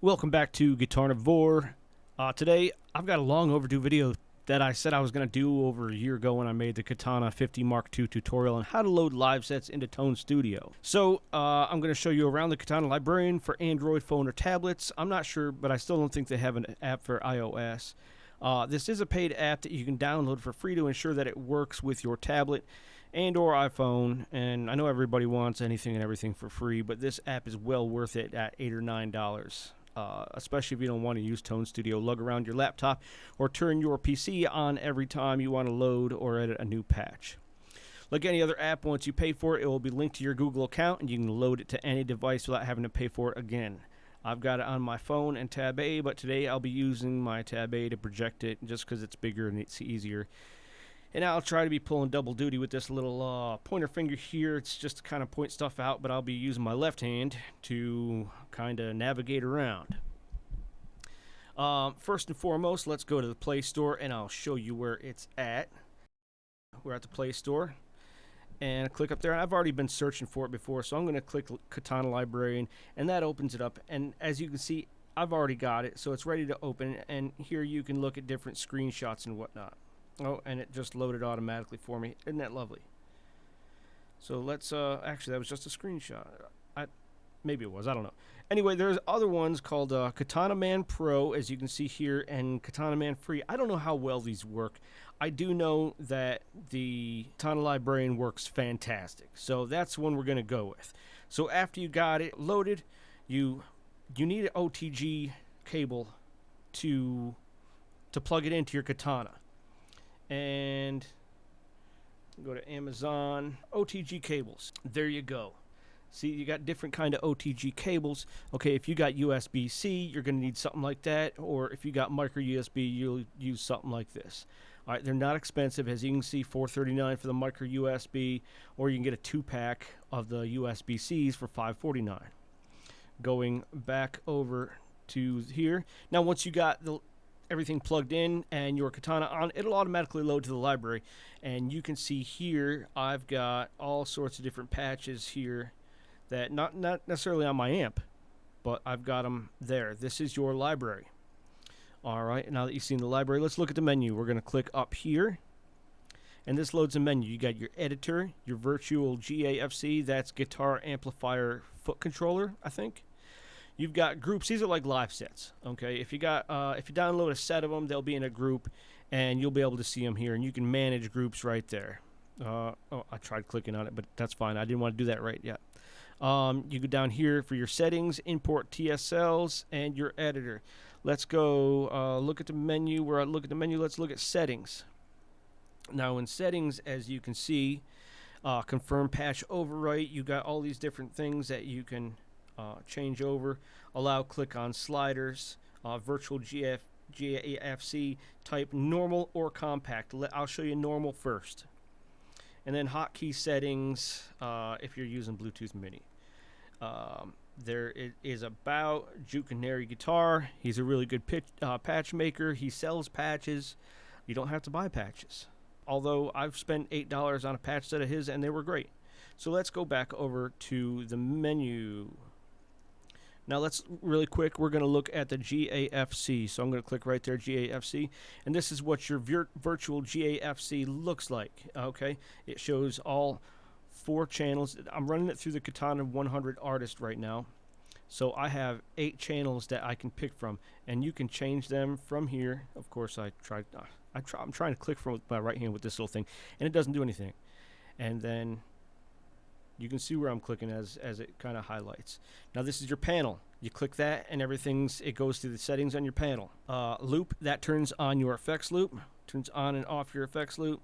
Welcome back to Guitar. Today, I've got a long overdue video that I said I was going to do over a year ago when I made the Katana 50 Mark II tutorial on how to load live sets into Tone Studio. So, I'm going to show you around the Katana Librarian for Android phone or tablets. I'm not sure, but I still don't think they have an app for iOS. This is a paid app that you can download for free to ensure that it works with your tablet and or iPhone, and I know everybody wants anything and everything for free, but this app is well worth it at $8 or $9. Especially if you don't want to use Tone Studio, lug around your laptop, or turn your PC on every time you want to load or edit a new patch. Like any other app, once you pay for it, it will be linked to your Google account, and you can load it to any device without having to pay for it again. I've got it on my phone and Tab A, but today I'll be using my Tab A to project it just because it's bigger and it's easier. And I'll try to be pulling double duty with this little pointer finger here. It's just to kind of point stuff out, but I'll be using my left hand to kind of navigate around. First and foremost, let's go to the Play Store, and I'll show you where it's at. We're at the Play Store, and click up there. I've already been searching for it before, so I'm going to click Katana Librarian, and that opens it up. And as you can see, I've already got it, so it's ready to open. And here you can look at different screenshots and whatnot. Oh, and it just loaded automatically for me. Isn't that lovely? So let's, actually, that was just a screenshot. Maybe it was, I don't know. Anyway, there's other ones called Katana Man Pro, as you can see here, and Katana Man Free. I don't know how well these work. I do know that the Katana Librarian works fantastic. So that's one we're going to go with. So after you got it loaded, you need an OTG cable to plug it into your Katana. And go to Amazon OTG cables. There you go. See, you got different kind of OTG cables. Okay, if you got USB-C, you're going to need something like that, or if you got micro USB, you'll use something like this. All right, they're not expensive, as you can see, $4.39 for the micro USB, or you can get a 2-pack of the USB-Cs for $5.49. Going back over to here. Now, once you got everything plugged in and your Katana on, it'll automatically load to the library, and you can see here I've got all sorts of different patches here that not necessarily on my amp, but I've got them there. This is your library. Alright, now that you've seen the library, let's look at the menu. We're going to click up here, and this loads a menu. You got your editor, your virtual GAFC, that's guitar amplifier foot controller, I think. You've got groups. These are like live sets. Okay, if you download a set of them, they'll be in a group, and you'll be able to see them here. And you can manage groups right there. Oh, I tried clicking on it, but that's fine. I didn't want to do that right yet. You go down here for your settings, import TSLs, and your editor. Let's go look at the menu. Where I look at the menu, let's look at settings. Now in settings, as you can see, confirm patch overwrite. You got all these different things that you can change over. Allow click on sliders, virtual GAFC type normal or compact. I'll show you normal first, and then hotkey settings if you're using Bluetooth Mini. There it is about Juke Canary Guitar. He's a really good patch maker. He sells patches. You don't have to buy patches, although I've spent $8 on a patch set of his and they were great. So let's go back over to the menu. Now let's really quick, we're going to look at the GAFC. So I'm going to click right there, GAFC, and this is what your virtual GAFC looks like. Okay, it shows all 4 channels. I'm running it through the Katana 100 Artist right now. So I have 8 channels that I can pick from, and you can change them from here. Of course, I'm trying to click from my right hand with this little thing, and it doesn't do anything. And then you can see where I'm clicking as it kind of highlights. Now this is your panel. You click that and it goes through the settings on your panel. Loop, that turns on your effects loop. Turns on and off your effects loop.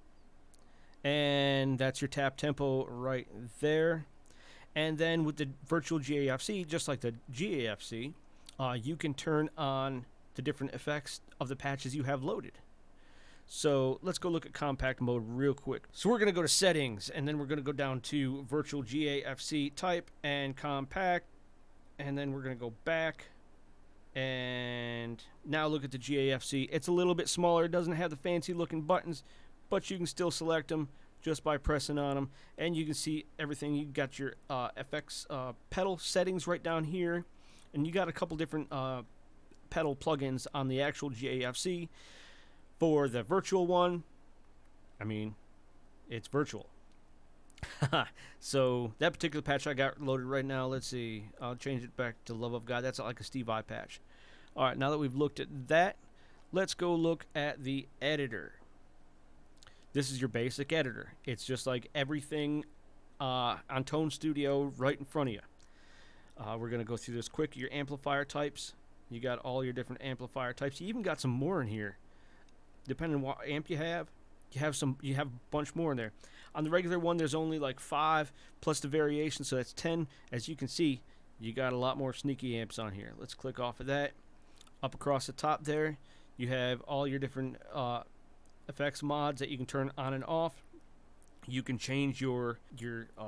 And that's your tap tempo right there. And then with the virtual GAFC, just like the GAFC, you can turn on the different effects of the patches you have loaded. So let's go look at compact mode real quick. So we're going to go to settings, and then we're going to go down to virtual GAFC type and compact, and then we're going to go back, and now look at the GAFC. It's a little bit smaller. It doesn't have the fancy looking buttons, but you can still select them just by pressing on them, and you can see everything. You got your FX pedal settings right down here. And you got a couple different pedal plugins on the actual GAFC. For the virtual one, I mean, it's virtual. So that particular patch I got loaded right now, let's see. I'll change it back to Love of God. That's like a Steve I patch. All right, now that we've looked at that, let's go look at the editor. This is your basic editor. It's just like everything on Tone Studio right in front of you. We're going to go through this quick. Your amplifier types. You got all your different amplifier types. You even got some more in here. Depending on what amp you have a bunch more in there. On the regular one, there's only like 5 plus the variation, so that's 10. As you can see, you got a lot more sneaky amps on here. Let's click off of that. Up across the top there, you have all your different effects mods that you can turn on and off. You can change your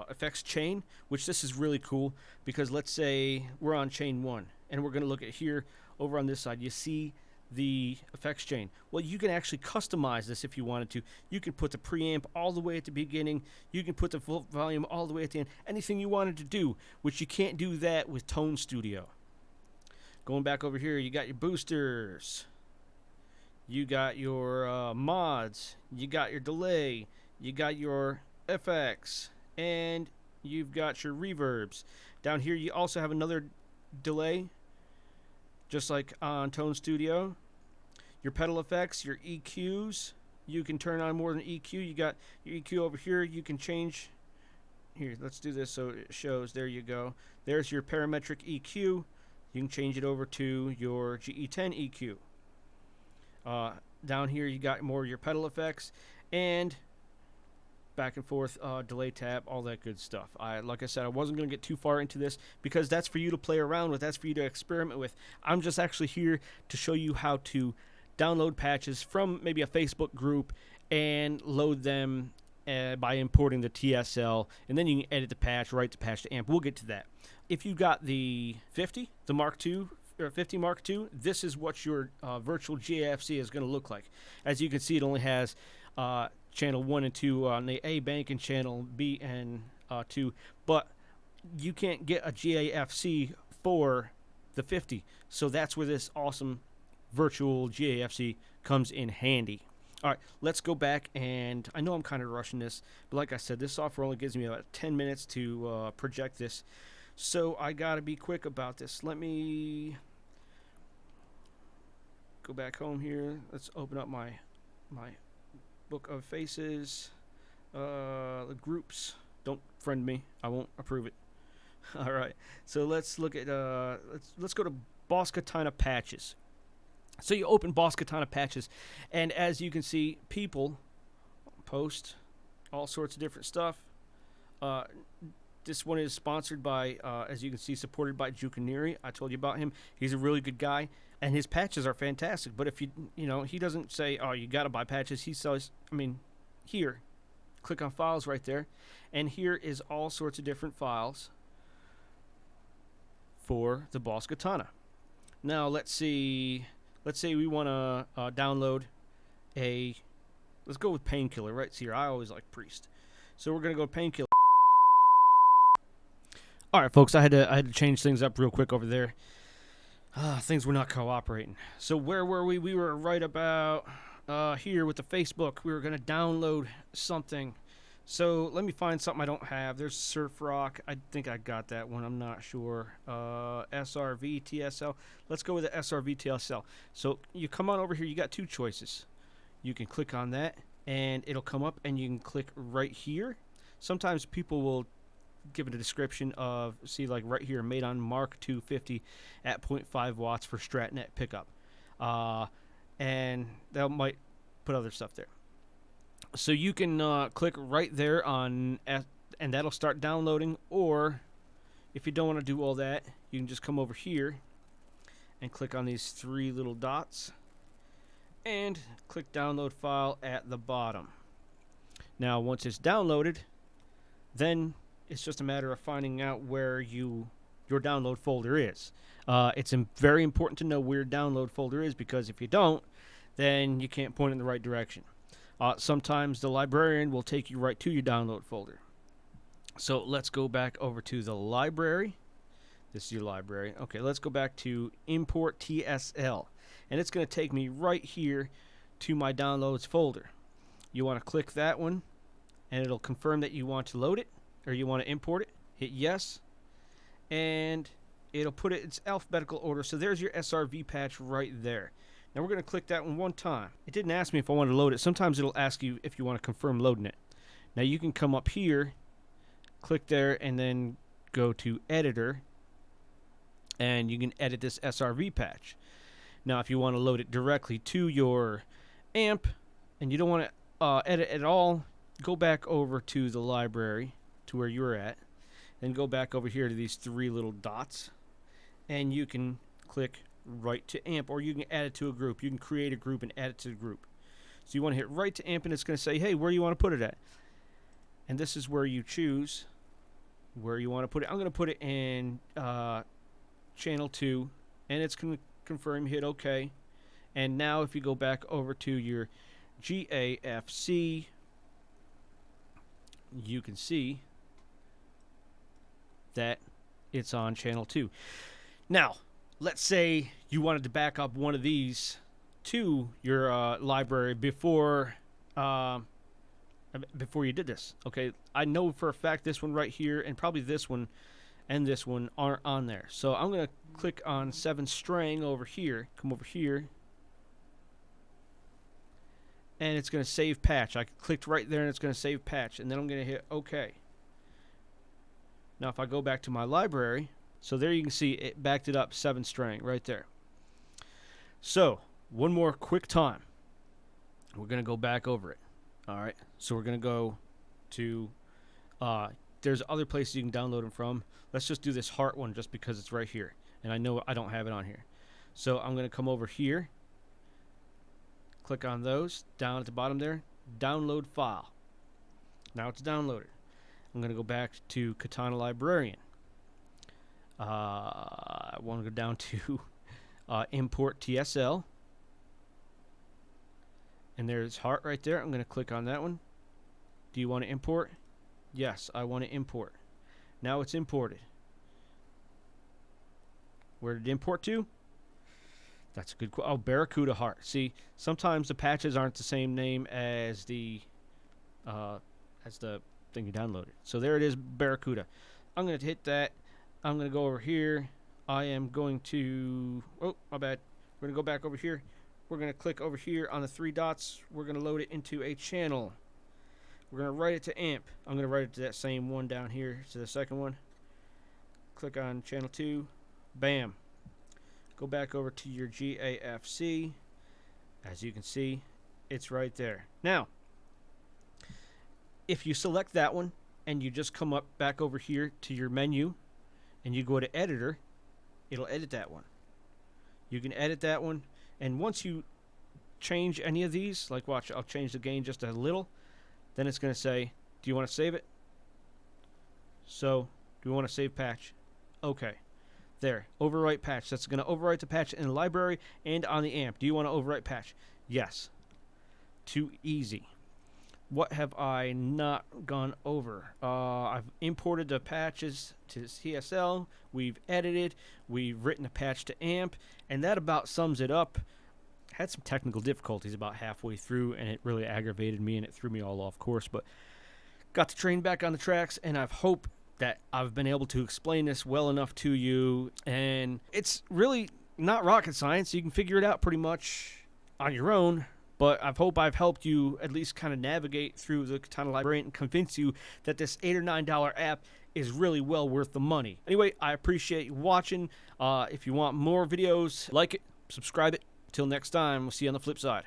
effects chain, which this is really cool because let's say we're on chain 1 and we're going to look at here over on this side. You see the effects chain. Well, you can actually customize this if you wanted to. You can put the preamp all the way at the beginning. You can put the volume all the way at the end. Anything you wanted to do, which you can't do that with Tone Studio. Going back over here, you got your boosters. You got your mods. You got your delay. You got your FX. And you've got your reverbs. Down here, you also have another delay, just like on Tone Studio. Your pedal effects, your EQs. You can turn on more than EQ. You got your EQ over here. You can change. Here, let's do this so it shows. There you go. There's your parametric EQ. You can change it over to your GE10 EQ. Down here, you got more of your pedal effects and back and forth delay tab, all that good stuff. Like I said, I wasn't going to get too far into this because that's for you to play around with. That's for you to experiment with. I'm just actually here to show you how to download patches from maybe a Facebook group and load them by importing the TSL, and then you can edit the patch, write the patch to amp. We'll get to that. If you got the 50, the Mark II, or 50 Mark II, this is what your virtual GAFC is going to look like. As you can see, it only has channel 1 and 2 on the A bank and channel B and 2, but you can't get a GAFC for the 50, so that's where this awesome virtual GAFC comes in handy. All right, let's go back, and I know I'm kind of rushing this, but like I said, this software only gives me about 10 minutes to project this, so I gotta be quick about this. Let me go back home here. Let's open up my book of faces. The groups. Don't friend me. I won't approve it. All right. So let's look at let's go to Boss Katana patches. So you open Boss Katana patches, and as you can see, people post all sorts of different stuff. This one is sponsored by, as you can see, supported by Jukaniri. I told you about him. He's a really good guy, and his patches are fantastic. But if you know, he doesn't say, oh, you got to buy patches. He says, I mean, here, click on files right there, and here is all sorts of different files for the Boss Katana. Now, let's say we want to download let's go with Painkiller right here. I always like Priest. So we're going to go Painkiller. All right, folks, I had to change things up real quick over there. Things were not cooperating. So where were we? We were right about here with the Facebook. We were going to download something. So let me find something I don't have. There's Surf Rock. I think I got that one. I'm not sure. SRV TSL. Let's go with the SRV TSL. So you come on over here. You got two choices. You can click on that, and it'll come up, and you can click right here. Sometimes people will give it a description of, see, like right here, made on Mark II 50 at 0.5 watts for StratNet pickup. And they might put other stuff there. So you can click right there on, and that'll start downloading. Or if you don't want to do all that, you can just come over here and click on these three little dots and click download file at the bottom. Now, once it's downloaded, then it's just a matter of finding out where your download folder is. It's very important to know where your download folder is, because if you don't, then you can't point in the right direction. Sometimes the librarian will take you right to your download folder. So let's go back over to the library. This is your library. Okay, let's go back to import TSL. And it's going to take me right here to my downloads folder. You want to click that one, and it'll confirm that you want to load it or you want to import it. Hit yes, and it'll put it in its alphabetical order. So there's your SRV patch right there. Now we're going to click that one time. It didn't ask me if I want to load it. Sometimes it'll ask you if you want to confirm loading it. Now you can come up here, click there, and then go to editor, and you can edit this SRV patch. Now if you want to load it directly to your AMP and you don't want to edit at all, go back over to the library to where you're at, then go back over here to these three little dots, and you can click right to AMP, or you can add it to a group. You can create a group and add it to the group. So you want to hit right to AMP, and it's going to say, hey, where you want to put it at. And this is where you choose where you want to put it. I'm going to put it in channel 2, and it's going to confirm. Hit OK. And now if you go back over to your GAFC, you can see that it's on channel 2. Now, let's say you wanted to back up one of these to your library before you did this. Okay, I know for a fact this one right here and probably this one and this one aren't on there. So I'm going to click on 7 string over here, come over here, and it's going to save patch. I clicked right there and it's going to save patch, and then I'm going to hit OK. Now if I go back to my library, so there you can see it backed it up 7 string right there. So one more quick time. We're going to go back over it. All right. So we're going to go to, there's other places you can download them from. Let's just do this heart one just because it's right here. And I know I don't have it on here. So I'm going to come over here. Click on those down at the bottom there. Download file. Now it's downloaded. I'm going to go back to Katana Librarian. I want to go down to import TSL. And there's heart right there. I'm going to click on that one. Do you want to import? Yes, I want to import. Now it's imported. Where did it import to? That's a good question. Oh, Barracuda heart. See, sometimes the patches aren't the same name as the thing you downloaded. So there it is, Barracuda. I'm going to hit that. I'm going to go over here. I am going to, oh, my bad. We're going to go back over here. We're going to click over here on the 3 dots. We're going to load it into a channel. We're going to write it to AMP. I'm going to write it to that same one down here, to the second one. Click on channel 2. Bam. Go back over to your GAFC. As you can see, it's right there. Now, if you select that one and you just come up back over here to your menu and you go to editor, it'll edit that one. You can edit that one, and once you change any of these, like watch, I'll change the gain just a little, then it's going to say, do you want to save it? So, do we want to save patch? Okay. There, overwrite patch. That's going to overwrite the patch in the library and on the AMP. Do you want to overwrite patch? Yes. Too easy. What have I not gone over? I've imported the patches to TSL. We've edited. We've written a patch to AMP. And that about sums it up. Had some technical difficulties about halfway through, and it really aggravated me, and it threw me all off course. But got the train back on the tracks, and I hope that I've been able to explain this well enough to you. And it's really not rocket science. You can figure it out pretty much on your own. But I hope I've helped you at least kind of navigate through the Katana Librarian and convince you that this $8 or $9 app is really well worth the money. Anyway, I appreciate you watching. If you want more videos, like it, subscribe it. Till next time, we'll see you on the flip side.